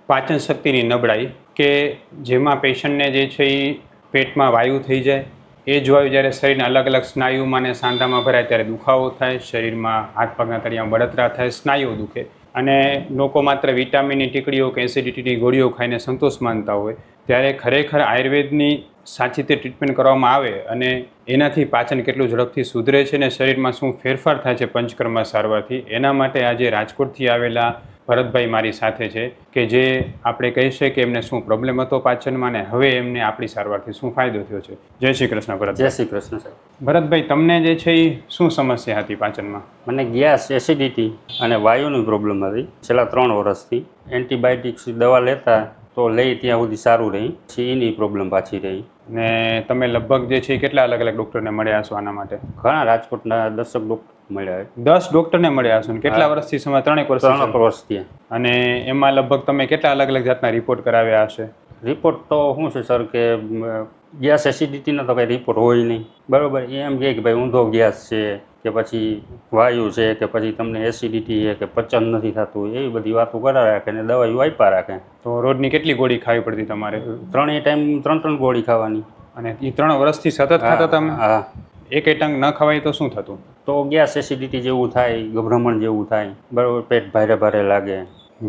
પાચન શક્તિની નબળાઈ કે જેમાં પેશન્ટને જે છે એ પેટમાં વાયુ થઈ જાય, એ જ વાયુ જ્યારે શરીરના અલગ અલગ સ્નાયુમાં અને સાંધામાં ભરાય ત્યારે દુખાવો થાય, શરીરમાં હાથ પગના તળિયામાં બળતરા થાય, સ્નાયુઓ દુખે અને લોકો માત્ર વિટામિનની ટીકડીઓ કે એસિડિટીની ગોળીઓ ખાઈને સંતોષ માનતા હોય, ત્યારે ખરેખર આયુર્વેદની સાચી રીતે ટ્રીટમેન્ટ કરવામાં આવે અને એનાથી પાચન કેટલું ઝડપથી સુધરે છે ને શરીરમાં શું ફેરફાર થાય છે પંચકર્મ સારવારથી, એના માટે આજે રાજકોટથી આવેલા ભરતભાઈ મારી સાથે છે કે જે આપણે કહી શકીએ કે એમને શું પ્રોબ્લેમ હતો પાચનમાં ને હવે એમને આપણી સારવારથી શું ફાયદો થયો છે. જય શ્રી કૃષ્ણ ભરત. જય શ્રી કૃષ્ણ સાહેબ. ભરતભાઈ, તમને જે છે એ શું સમસ્યા હતી પાચનમાં? મને ગેસ, એસિડિટી અને વાયુની પ્રોબ્લેમ હતી છેલ્લા 3 વર્ષથી. એન્ટીબાયોટિક્સ દવા લેતા તો લઈ ત્યાં સુધી સારું રહી, પછી એની પ્રોબ્લેમ પાછી રહી. ને તમે લગભગ જે છે કેટલા અલગ અલગ ડૉક્ટરને મળ્યા છો આના માટે? ઘણા રાજકોટના 10 ડૉક્ટર મળ્યા. 10 ડૉક્ટરને મળ્યા છો ને કેટલા વર્ષથી? 3 વર્ષથી. અને એમાં લગભગ તમે કેટલા અલગ અલગ જાતના રિપોર્ટ કરાવ્યા હશે? રિપોર્ટ તો શું છે સર કે ગેસ એસિડિટીનો તો કંઈ રિપોર્ટ હોય નહીં, બરાબર. એમ કહે કે ભાઈ ઊંધો ગેસ છે કે પછી વાયુ છે કે પછી તમને એસિડિટી છે કે પચન નથી થતું, એવી બધી વાતો કરાવી રાખે ને દવાઈઓ આપ્યા રાખે. તો રોજની કેટલી ગોળી ખાવી પડતી તમારે? 3 ટાઈમ 3 ગોળી ખાવાની. અને એ 3 વર્ષથી સતત ખાતા તમે? હા. એક ટંક ન ખવાય તો શું થતું? તો ગેસ એસિડિટી જેવું થાય, ગભરામણ જેવું થાય, બરાબર. પેટ ભારે ભારે લાગે.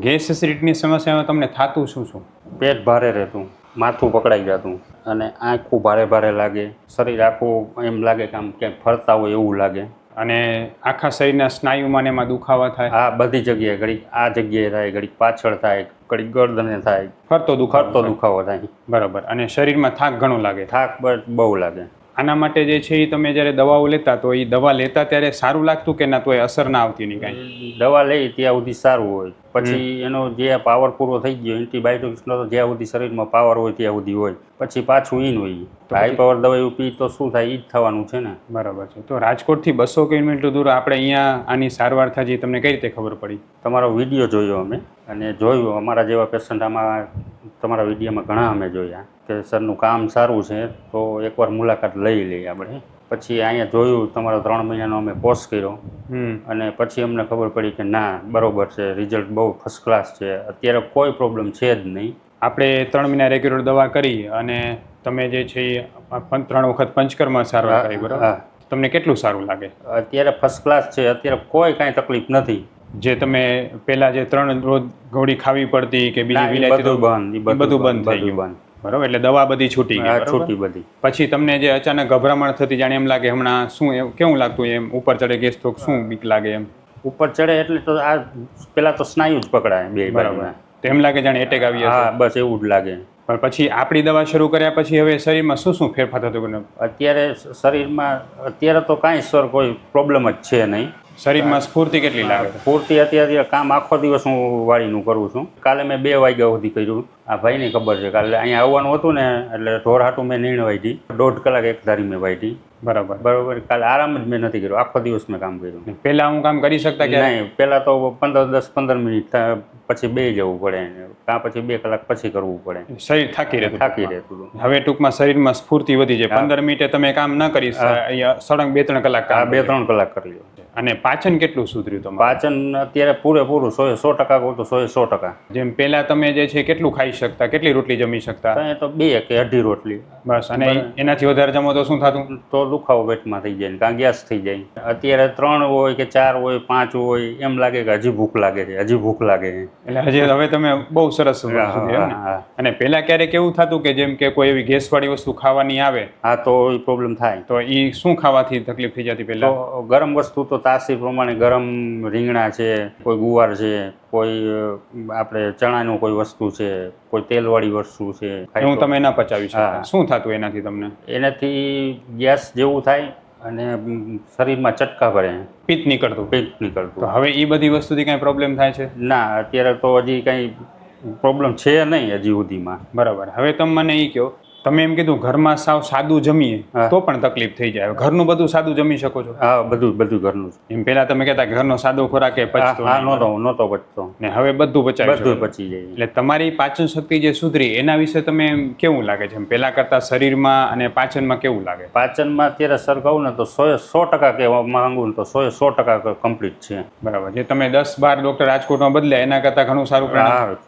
ગેસ એસિડિટીની સમસ્યામાં તમને થતું શું? પેટ ભારે રહેતું, માથું પકડાઈ જતું અને આંખું ભારે ભારે લાગે, શરીર આખું એમ લાગે કે આમ ક્યાંક ફરતા હોય એવું લાગે. અને આખા શરીરના સ્નાયુમાં એમાં દુખાવા થાય? હા, બધી જગ્યાએ. ઘડીક આ જગ્યાએ થાય, ઘડીક પાછળ થાય, ઘડીક ગરદને થાય, ફરતો દુખાવો થાય. બરાબર. અને શરીરમાં થાક ઘણો લાગે? થાક બહુ લાગે. આના માટે જે છે એ તમે જ્યારે દવાઓ લેતા તો એ દવા લેતા ત્યારે સારું લાગતું કે ના, તો એ અસર ના આવતી નહીં કાંઈ? દવા લઈ ત્યાં સુધી સારું હોય, પછી એનો જે પાવર પૂરો થઈ ગયો, એન્ટીબાયોટિક્સનો તો જ્યાં સુધી શરીરમાં પાવર હોય ત્યાં સુધી હોય, પછી પાછું ઈન હોય. હાઈ પાવર દવાઈઓ પી તો શું થાય? એ જ થવાનું છે ને. બરાબર છે. તો રાજકોટથી 200 કિલોમીટર દૂર આપણે અહીંયા આની સારવાર થતી તમને કઈ રીતે ખબર પડી? તમારો વિડીયો જોયો અમે અને જોયું અમારા જેવા પેશન્ટ આમાં તમારા વિડીયોમાં ઘણા અમે જોયા કે સરનું કામ સારું છે તો એકવાર મુલાકાત લઈ લઈએ આપણે. પછી અહીંયા જોયું, તમારો 3 મહિનાનો અમે કોર્સ કર્યો અને પછી અમને ખબર પડી કે ના, બરોબર છે, રિઝલ્ટ બહુ ફર્સ્ટ ક્લાસ છે, અત્યારે કોઈ પ્રોબ્લેમ છે જ નહીં. આપણે 3 મહિના રેગ્યુલર દવા કરી અને તમે જે છે એ 3 વખત પંચકર્મ સારવાર કરી, બરાબર. તમને કેટલું સારું લાગે? અત્યારે ફર્સ્ટ ક્લાસ છે, અત્યારે કોઈ કાંઈ તકલીફ નથી. જે તમે પહેલા જે 3 રોજ ગોળી ખાવી પડતી કે બીજી વિલાયતી, બધું બંધ થઈ ગયું, બરાબર. એટલે દવા બધી છૂટી ગઈ? છૂટી બધી. પછી તમને જે અચાનક ગભરામણ થતી, જાણે એમ લાગે હમણાં શું, કેવું લાગતું? એમ ઉપર ચડે ગેસ તો શું બીક લાગે? એમ ઉપર ચડે એટલે તો આ પેલા તો સ્નાયુ જ પકડાય બે, બરાબર. તો એમ લાગે જાણે એટેક આવી હશે? હા, બસ એવું જ લાગે. પણ પછી આપણી દવા શરૂ કર્યા પછી હવે શરીરમાં શું ફેરફાર થતો? અત્યારે શરીરમાં અત્યારે તો કાંઈ સર કોઈ પ્રોબ્લેમ જ છે નહીં. શરીરમાં સ્ફૂર્તિ કેટલી લાગે? સ્ફૂર્તિ અત્યારે કામ આખો દિવસ હું વાળીનું કરું છું. કાલે મેં 2 વાગ્યા સુધી કર્યું. આ ભાઈની ખબર છે, કાલે અહીંયા આવવાનું હતું ને એટલે ઢોર હાટું મેં નીણ વાઢી, 1.5 કલાક એક ધારી મેં વાઢી. બરાબર. કાલે આરામ જ મેં નથી કર્યો, આખો દિવસ મેં કામ કર્યું. પહેલા હું કામ કરી શકતા કે નહીં? પહેલા તો 10-15 મિનિટ પછી બે જવું પડે, કાં પછી 2 કલાક પછી કરવું પડે. શરીર થાકી રહેતું. હવે ટૂંકમાં શરીરમાં સ્ફૂર્તિ વધી જાય. 15 મિનિટે તમે કામ ન કરી સળંગ 2-3 કલાક કામ? 2-3 કલાક કરી લો. અને પાચન કેટલું સુધર્યું તમારું? પાચન અત્યારે પૂરેપૂરું 100% કહું તો 100%. જેમ પહેલા તમે જે છે કેટલું ખાઈ શકતા, કેટલી રોટલી જમી શકતા? તો 2 કે 2.5 રોટલી બસ. અને એનાથી વધારે જમો તો શું થતું? તો દુખાવો પેટમાં થઈ જાય, કાં ગેસ થઈ જાય. અત્યારે 3 હોય કે 4 હોય, 5 હોય, એમ લાગે કે હજી ભૂખ લાગે છે, હજી ભૂખ લાગે છે. એટલે હજી હવે તમે બહુ સરસ. અને પહેલા ક્યારેક એવું થતું કે જેમ કે કોઈ એવી ગેસવાળી વસ્તુ ખાવાની આવે? હા, તો એ પ્રોબ્લેમ થાય. તો એ શું ખાવાથી તકલીફ થઈ જતી પહેલા? તો ગરમ વસ્તુ તો તાસીર પ્રમાણે ગરમ રીંગણા છે, કોઈ ગુવાર છે, કોઈ આપણે ચણાનું કોઈ વસ્તુ છે, કોઈ તેલવાળી વસ્તુ છે, હું તમે ના પચાવી શકતા. શું થતું એનાથી તમને? એનાથી ગેસ જેવું થાય અને શરીરમાં ચટકા ભરે, પિત્ત નીકળતું. તો હવે એ બધી વસ્તુથી કાંઈ પ્રોબ્લેમ થાય છે? ના, અત્યારે તો હજી કાંઈ પ્રોબ્લેમ છે નહીં હજી સુધીમાં. બરાબર. હવે તમે મને એ કહો, તમે એમ કીધું ઘરમાં સાવ સાદું જમીએ તો પણ તકલીફ થઈ જાય, ઘરનું બધું સાદું જમી શકો છો? હા, બધું ઘરનું. એમ પહેલા તમે કહેતા ઘરનો સાદો ખોરાક એ પચતો નહોતો પચતો ને હવે બધું પચી જાય. એટલે તમારી પાચન શક્તિ જે સુધરી એના વિશે તમે કેવું લાગે છે? પહેલા કરતા શરીરમાં અને પાચનમાં કેવું લાગે? પાચનમાં અત્યારે સર કહું ને તો 100% કહેવા માંગુ ને તો 100% કમ્પ્લીટ છે. બરાબર. જે તમે 10-12 ડૉક્ટર રાજકોટમાં બદલ્યા એના કરતાં ઘણું સારું?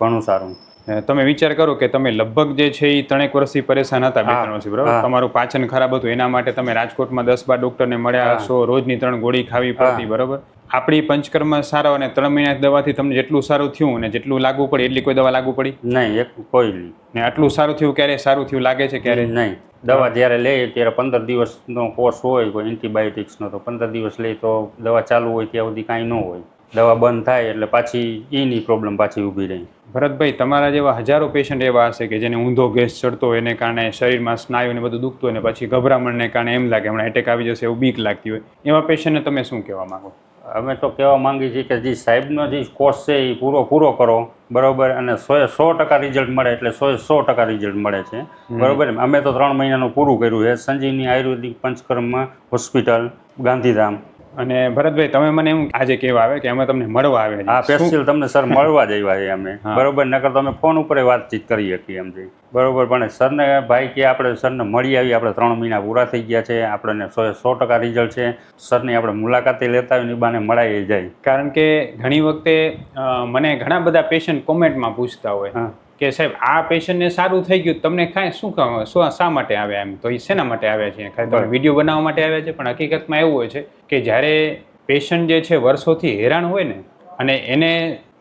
ઘણું સારું. તમે વિચાર કરો કે તમે લગભગ જે છે એ 3 વર્ષથી પરેશાન હતા, 2-3 વર્ષથી, બરાબર? હા. તમારું પાચન ખરાબ હતું, એના માટે તમે રાજકોટમાં 10-12 ડોક્ટરને મળ્યા હા. હશો, રોજની 3 ગોળી ખાવી પડતી, બરાબર? આપણી પંચકર્મ સારો અને 3 મહિના દવાથી તમને જેટલું સારું થયું અને જેટલું લાગુ પડે એટલી કોઈ દવા લાગુ પડી? નહીં, એક કોઈ નહીં. ને આટલું સારું થયું ક્યારે સારું થયું લાગે છે ક્યારે? નહીં, દવા જ્યારે લઈએ ત્યારે 15 દિવસનો કોર્સ હોય કોઈ એન્ટીબાયોટિક્સનો, તો 15 દિવસ લઈ તો દવા ચાલુ હોય ત્યાં સુધી કાંઈ ન હોય. દવા બંધ થાય એટલે પાછી એની પ્રોબ્લેમ પાછી ઊભી રહી. ભરતભાઈ, તમારા જેવા હજારો પેશન્ટ એવા હશે કે જેને ઊંધો ગેસ ચડતો હોય, એને કારણે શરીરમાં સ્નાયુને બધું દુખતું હોય ને પછી ગભરામણને કારણે એમ લાગે હમણાં એટેક આવી જશે એવું બીક લાગતી હોય, એવા પેશન્ટને તમે શું કહેવા માંગો? અમે તો કહેવા માંગીએ છીએ કે જે સાહેબનો જે કોર્સ છે એ પૂરો કરો, બરોબર, અને 100% રિઝલ્ટ મળે એટલે 100% રિઝલ્ટ મળે છે, બરોબર. અમે તો 3 મહિનાનું પૂરું કર્યું છે સંજીવની આયુર્વેદિક પંચકર્મ હોસ્પિટલ, ગાંધીધામ. અને ભરતભાઈ, તમે મને એમ આજે કહેવા આવે કે અમે તમને મળવા આવે હા, સ્પેશિયલ તમને સર મળવા જ આવ્યા છે અમે, હા. બરોબર. નકર તમે ફોન ઉપર વાતચીત કરી શકીએ એમ છે, બરોબર. પણ સરને ભાઈ કે આપણે સરને મળી આવી, આપણે 3 મહિના પૂરા થઈ ગયા છે, આપણને 100% રિઝલ્ટ છે, સરની આપણે મુલાકાતે લેતા હોય ને એ બાને મળાઈ જાય. કારણ કે ઘણી વખતે મને ઘણા બધા પેશન્ટ કોમેન્ટમાં પૂછતા હોય હા. કે સાહેબ આ પેશન્ટને સારું થઈ ગયું, તમને કાંઈ શું શા માટે આવ્યા? એમ તો એ શેના માટે આવ્યા છે? ખાલી તમે વિડીયો બનાવવા માટે આવ્યા છે? પણ હકીકતમાં એવું હોય છે કે જ્યારે પેશન્ટ જે છે વર્ષોથી હેરાન હોય ને અને એને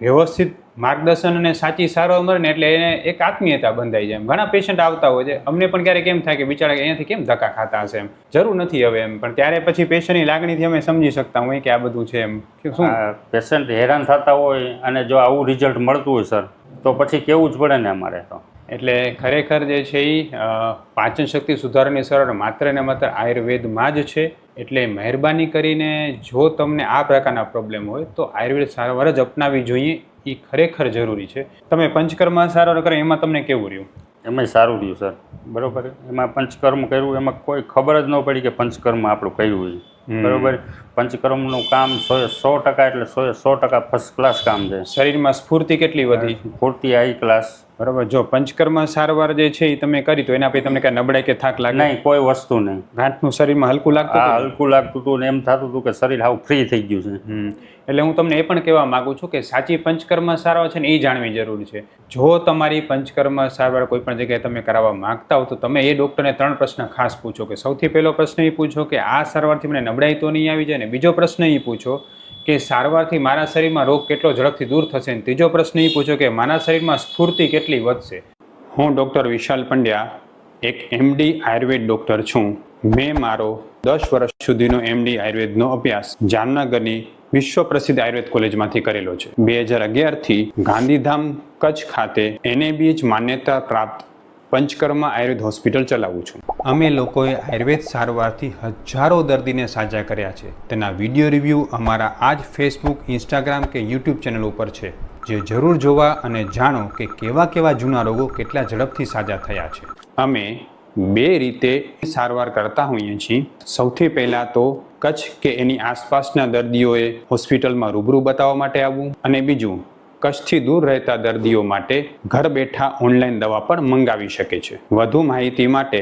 વ્યવસ્થિત માર્ગદર્શન અને સાચી સારવાર મળે ને એટલે એને એક આત્મીયતા બંધાઈ જાય. ઘણા પેશન્ટ આવતા હોય છે, અમને પણ ક્યારેક એમ થાય કે બિચારા અહીંયાથી કેમ ધક્કા ખાતા હશે, એમ જરૂર નથી હવે એમ, પણ ત્યારે પછી પેશન્ટની લાગણીથી અમે સમજી શકતા હોય કે આ બધું છે એમ. શું પેશન્ટ હેરાન થતા હોય અને જો આવું રિઝલ્ટ મળતું હોય સર, તો પછી કેવું જ પડે ને અમારે તો. એટલે ખરેખર જે છે એ પાચન શક્તિ સુધારવાની સરળ માત્ર ને માત્ર આયુર્વેદમાં જ છે. એટલે મહેરબાની કરીને જો તમને આ પ્રકારના પ્રોબ્લેમ હોય તો આયુર્વેદ સારવાર જ અપનાવવી જોઈએ, એ ખરેખર જરૂરી છે. તમે પંચકર્મ સારવાર કરો એમાં તમને કેવું રહ્યું? એમાંય સારું રહ્યું સર, બરોબર. એમાં પંચકર્મ કર્યું એમાં કોઈ ખબર જ ન પડી કે પંચકર્મ આપણું કર્યું હોય, બરોબર. પંચકર્મનું કામ 100% એટલે 100% ફર્સ્ટ ક્લાસ કામ છે. શરીરમાં સ્ફૂર્તિ કેટલી વધી? પૂરતી હાઈ ક્લાસ, બરાબર. જો પંચકર્મ સારવાર જે છે એ તમે કરી તો એના પછી તમને કાંઈ નબળાઈ કે થાક લાગે? નહીં, કોઈ વસ્તુ નહીં. ગાંઠનું શરીરમાં હલકું લાગતું આ હતું? હલકું લાગતું હતું ને એમ થતું હતું કે શરીર હાવ ફ્રી થઈ ગયું છે. એટલે હું તમને એ પણ કહેવા માગું છું કે સાચી પંચકર્મ સારવાર છે ને એ જાણવી જરૂરી છે. જો તમારી પંચકર્મ સારવાર કોઈ પણ જગ્યાએ તમે કરાવવા માંગતા હો તો તમે એ ડૉક્ટરને 3 પ્રશ્ન ખાસ પૂછો. કે સૌથી પહેલો પ્રશ્ન એ પૂછો કે આ સારવારથી મને નબળાઈ તો નહીં આવી જાય ને? બીજો પ્રશ્ન એ પૂછો કે સારવારથી મારા શરીરમાં રોગ કેટલો ઝડપથી દૂર થશે? ને ત્રીજો પ્રશ્ન એ પૂછો કે મારા શરીરમાં સ્ફૂર્તિ કેટલી વધશે? હું ડૉક્ટર વિશાલ પંડ્યા એક MD આયુર્વેદ ડૉક્ટર છું. મેં મારો 10 વર્ષ સુધીનો MD આયુર્વેદનો અભ્યાસ જામનગરની વિશ્વ પ્રસિદ્ધ આયુર્વેદ કોલેજમાંથી કરેલો છે. 2011થી ગાંધીધામ કચ્છ ખાતે NABH માન્યતા પ્રાપ્ત પંચકર્મ આયુર્વેદ હોસ્પિટલ ચલાવું છું. અમે લોકોએ આયુર્વેદ સારવારથી હજારો દર્દીને સાજા કર્યા છે. તેના વિડીયો રિવ્યૂ અમારા આ જ ફેસબુક, ઇન્સ્ટાગ્રામ કે યુટ્યુબ ચેનલ ઉપર છે, જે જરૂર જોવા અને જાણો કે કેવા કેવા જૂના રોગો કેટલા ઝડપથી સાજા થયા છે. અમે 2 રીતે સારવાર કરતા હોઈએ છીએ. સૌથી પહેલાં તો કચ્છ કે એની આસપાસના દર્દીઓએ હોસ્પિટલમાં રૂબરૂ બતાવવા માટે આવવું, અને બીજું કચ્છથી દૂર રહેતા દર્દીઓ માટે ઘર બેઠા ઓનલાઈન દવા પણ મંગાવી શકે છે. વધુ માહિતી માટે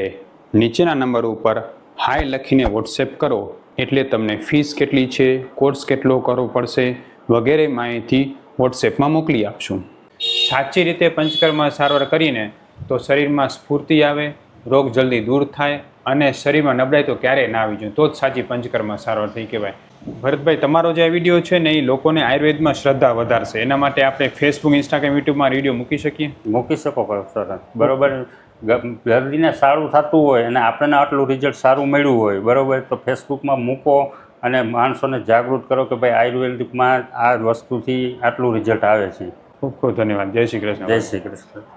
નીચેના નંબર ઉપર હાય લખીને વોટ્સએપ કરો એટલે તમને ફીસ કેટલી છે, કોર્સ કેટલો કરવો પડશે વગેરે માહિતી વોટ્સએપમાં મોકલી આપશું. સાચી રીતે પંચકર્મ સારવાર કરીને તો શરીરમાં સ્ફૂર્તિ આવે, રોગ જલ્દી દૂર થાય અને શરીરમાં નબળાઈ તો ક્યારેય ના આવી જોઈએ, તો જ સાચી પંચકર્મ સારવાર થઈ કહેવાય. ભરતભાઈ, તમારો જે આ વિડીયો છે ને એ લોકોને આયુર્વેદમાં શ્રદ્ધા વધારશે. એના માટે આપણે ફેસબુક, ઇન્સ્ટાગ્રામ, યુટ્યુબમાં વિડીયો મૂકી શકીએ? મૂકી શકો સર, બરોબર. દર્દીને સારું થતું હોય અને આપણને આટલું રિઝલ્ટ સારું મળ્યું હોય, બરોબર, તો ફેસબુકમાં મૂકો અને માણસોને જાગૃત કરો કે ભાઈ આયુર્વેદિકમાં આ વસ્તુથી આટલું રિઝલ્ટ આવે છે. ખૂબ ખૂબ ધન્યવાદ. જય શ્રી કૃષ્ણ. જય શ્રી કૃષ્ણ.